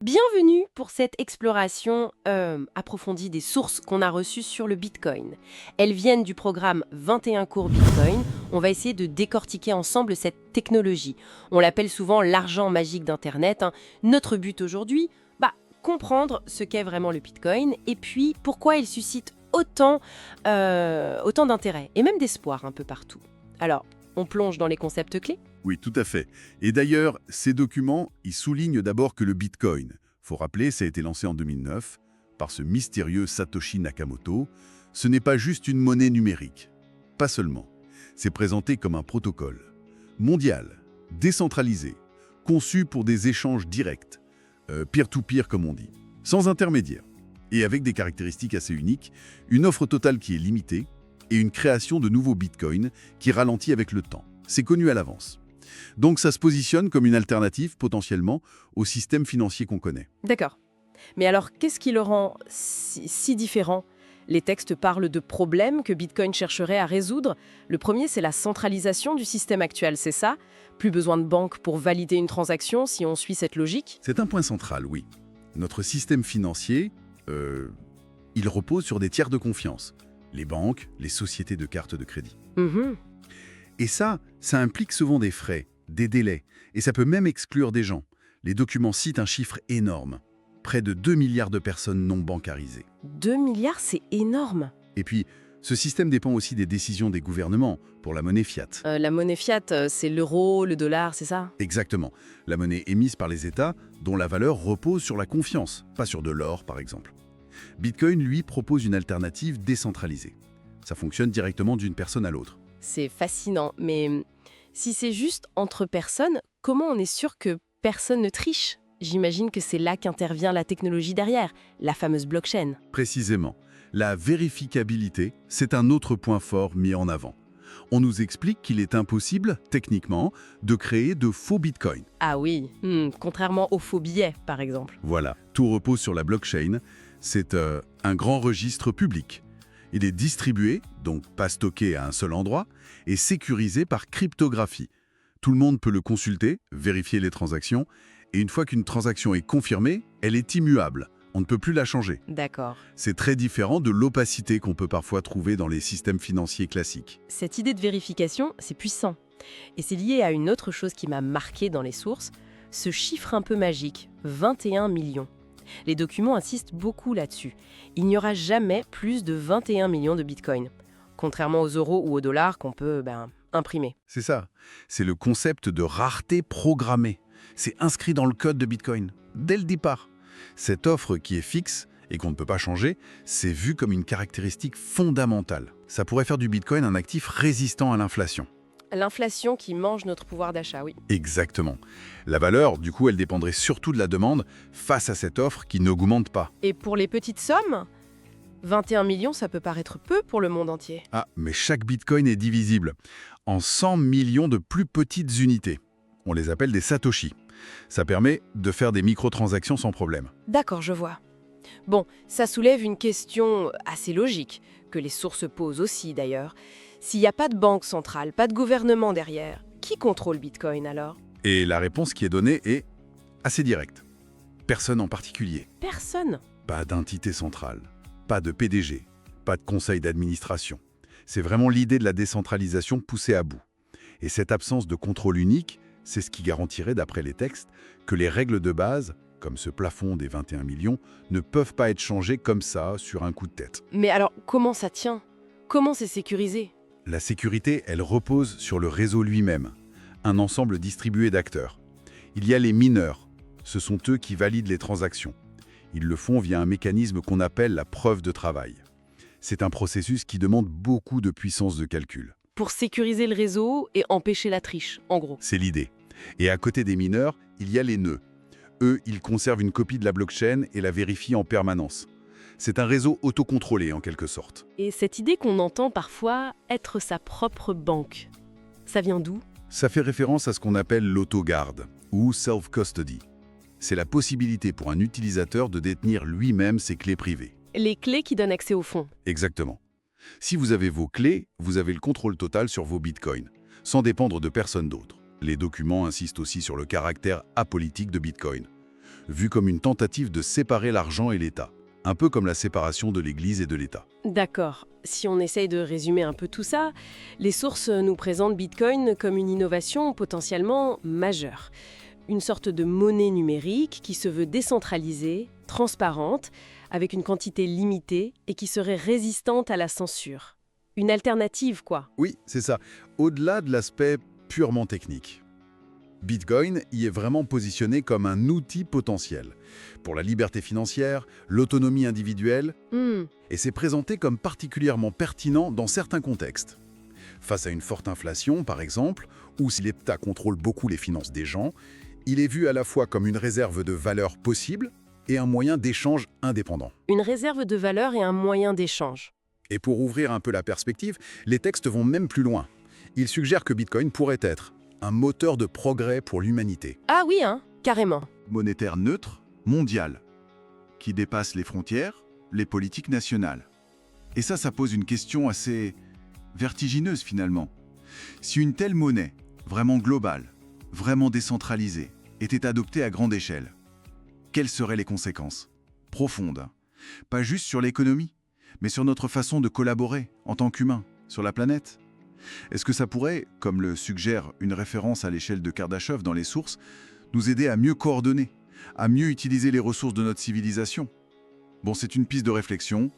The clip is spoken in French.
Bienvenue pour cette exploration approfondie des sources qu'on a reçues sur le Bitcoin. Elles viennent du programme 21 cours Bitcoin. On va essayer de décortiquer ensemble cette technologie. On l'appelle souvent l'argent magique d'Internet, hein. Notre but aujourd'hui, comprendre ce qu'est vraiment le Bitcoin et puis pourquoi il suscite autant d'intérêt et même d'espoir un peu partout. Alors, on plonge dans les concepts clés. Oui, tout à fait. Et d'ailleurs, ces documents, ils soulignent d'abord que le Bitcoin, faut rappeler, ça a été lancé en 2009 par ce mystérieux Satoshi Nakamoto, ce n'est pas juste une monnaie numérique. Pas seulement. C'est présenté comme un protocole mondial, décentralisé, conçu pour des échanges directs, peer-to-peer comme on dit, sans intermédiaire, et avec des caractéristiques assez uniques, une offre totale qui est limitée et une création de nouveaux bitcoins qui ralentit avec le temps. C'est connu à l'avance. Donc ça se positionne comme une alternative potentiellement au système financier qu'on connaît. D'accord. Mais alors, qu'est-ce qui le rend si différent? Les textes parlent de problèmes que Bitcoin chercherait à résoudre. Le premier, c'est la centralisation du système actuel, c'est ça? Plus besoin de banques pour valider une transaction si on suit cette logique? C'est un point central, oui. Notre système financier, il repose sur des tiers de confiance. Les banques, les sociétés de cartes de crédit. Et ça implique souvent des frais, des délais, et ça peut même exclure des gens. Les documents citent un chiffre énorme. Près de 2 milliards de personnes non bancarisées. 2 milliards, c'est énorme. Et puis, ce système dépend aussi des décisions des gouvernements pour la monnaie fiat. La monnaie fiat, c'est l'euro, le dollar, c'est ça? Exactement. La monnaie émise par les États dont la valeur repose sur la confiance, pas sur de l'or par exemple. Bitcoin, lui, propose une alternative décentralisée. Ça fonctionne directement d'une personne à l'autre. C'est fascinant, mais si c'est juste entre personnes, comment on est sûr que personne ne triche? J'imagine que c'est là qu'intervient la technologie derrière, la fameuse blockchain. Précisément, la vérificabilité, c'est un autre point fort mis en avant. On nous explique qu'il est impossible, techniquement, de créer de faux bitcoins. Ah oui, contrairement aux faux billets, par exemple. Voilà, tout repose sur la blockchain. C'est un grand registre public. Il est distribué, donc pas stocké à un seul endroit, et sécurisé par cryptographie. Tout le monde peut le consulter, vérifier les transactions, et une fois qu'une transaction est confirmée, elle est immuable. On ne peut plus la changer. D'accord. C'est très différent de l'opacité qu'on peut parfois trouver dans les systèmes financiers classiques. Cette idée de vérification, c'est puissant. Et c'est lié à une autre chose qui m'a marqué dans les sources, ce chiffre un peu magique, 21 millions. Les documents insistent beaucoup là-dessus. Il n'y aura jamais plus de 21 millions de bitcoins, contrairement aux euros ou aux dollars qu'on peut imprimer. C'est ça. C'est le concept de rareté programmée. C'est inscrit dans le code de Bitcoin, dès le départ. Cette offre qui est fixe et qu'on ne peut pas changer, c'est vu comme une caractéristique fondamentale. Ça pourrait faire du Bitcoin un actif résistant à l'inflation. L'inflation qui mange notre pouvoir d'achat, oui. Exactement. La valeur, du coup, elle dépendrait surtout de la demande face à cette offre qui n'augmente pas. Et pour les petites sommes, 21 millions, ça peut paraître peu pour le monde entier. Ah, mais chaque Bitcoin est divisible en 100 millions de plus petites unités. On les appelle des Satoshi. Ça permet de faire des microtransactions sans problème. D'accord, je vois. Bon, ça soulève une question assez logique, que les sources posent aussi d'ailleurs. S'il n'y a pas de banque centrale, pas de gouvernement derrière, qui contrôle Bitcoin alors? Et la réponse qui est donnée est assez directe. Personne en particulier. Personne. Pas d'entité centrale, pas de PDG, pas de conseil d'administration. C'est vraiment l'idée de la décentralisation poussée à bout. Et cette absence de contrôle unique, c'est ce qui garantirait, d'après les textes, que les règles de base, comme ce plafond des 21 millions, ne peuvent pas être changées comme ça, sur un coup de tête. Mais alors, comment ça tient? Comment c'est sécurisé? La sécurité, elle repose sur le réseau lui-même, un ensemble distribué d'acteurs. Il y a les mineurs, ce sont eux qui valident les transactions. Ils le font via un mécanisme qu'on appelle la preuve de travail. C'est un processus qui demande beaucoup de puissance de calcul. Pour sécuriser le réseau et empêcher la triche, en gros. C'est l'idée. Et à côté des mineurs, il y a les nœuds. Eux, ils conservent une copie de la blockchain et la vérifient en permanence. C'est un réseau autocontrôlé en quelque sorte. Et cette idée qu'on entend parfois être sa propre banque, ça vient d'où? Ça fait référence à ce qu'on appelle l'autogarde ou self-custody. C'est la possibilité pour un utilisateur de détenir lui-même ses clés privées. Les clés qui donnent accès au fonds. Exactement. Si vous avez vos clés, vous avez le contrôle total sur vos bitcoins, sans dépendre de personne d'autre. Les documents insistent aussi sur le caractère apolitique de Bitcoin. vu comme une tentative de séparer l'argent et l'État, un peu comme la séparation de l'Église et de l'État. D'accord. Si on essaye de résumer un peu tout ça, les sources nous présentent Bitcoin comme une innovation potentiellement majeure. Une sorte de monnaie numérique qui se veut décentralisée, transparente, avec une quantité limitée et qui serait résistante à la censure. Une alternative, quoi. Oui, c'est ça. Au-delà de l'aspect purement technique. Bitcoin y est vraiment positionné comme un outil potentiel pour la liberté financière, l'autonomie individuelle, et c'est présenté comme particulièrement pertinent dans certains contextes. Face à une forte inflation, par exemple, ou si l'État contrôle beaucoup les finances des gens, il est vu à la fois comme une réserve de valeur possible et un moyen d'échange indépendant. Une réserve de valeur et un moyen d'échange. Et pour ouvrir un peu la perspective, les textes vont même plus loin. Ils suggèrent que Bitcoin pourrait être un moteur de progrès pour l'humanité. Ah oui, hein, carrément. Monétaire neutre, mondial, qui dépasse les frontières, les politiques nationales. Et ça pose une question assez vertigineuse finalement. Si une telle monnaie, vraiment globale, vraiment décentralisée, était adoptée à grande échelle, quelles seraient les conséquences? Profondes. Pas juste sur l'économie, mais sur notre façon de collaborer en tant qu'humains, sur la planète. Est-ce que ça pourrait, comme le suggère une référence à l'échelle de Kardashev dans les sources, nous aider à mieux coordonner, à mieux utiliser les ressources de notre civilisation? Bon, c'est une piste de réflexion,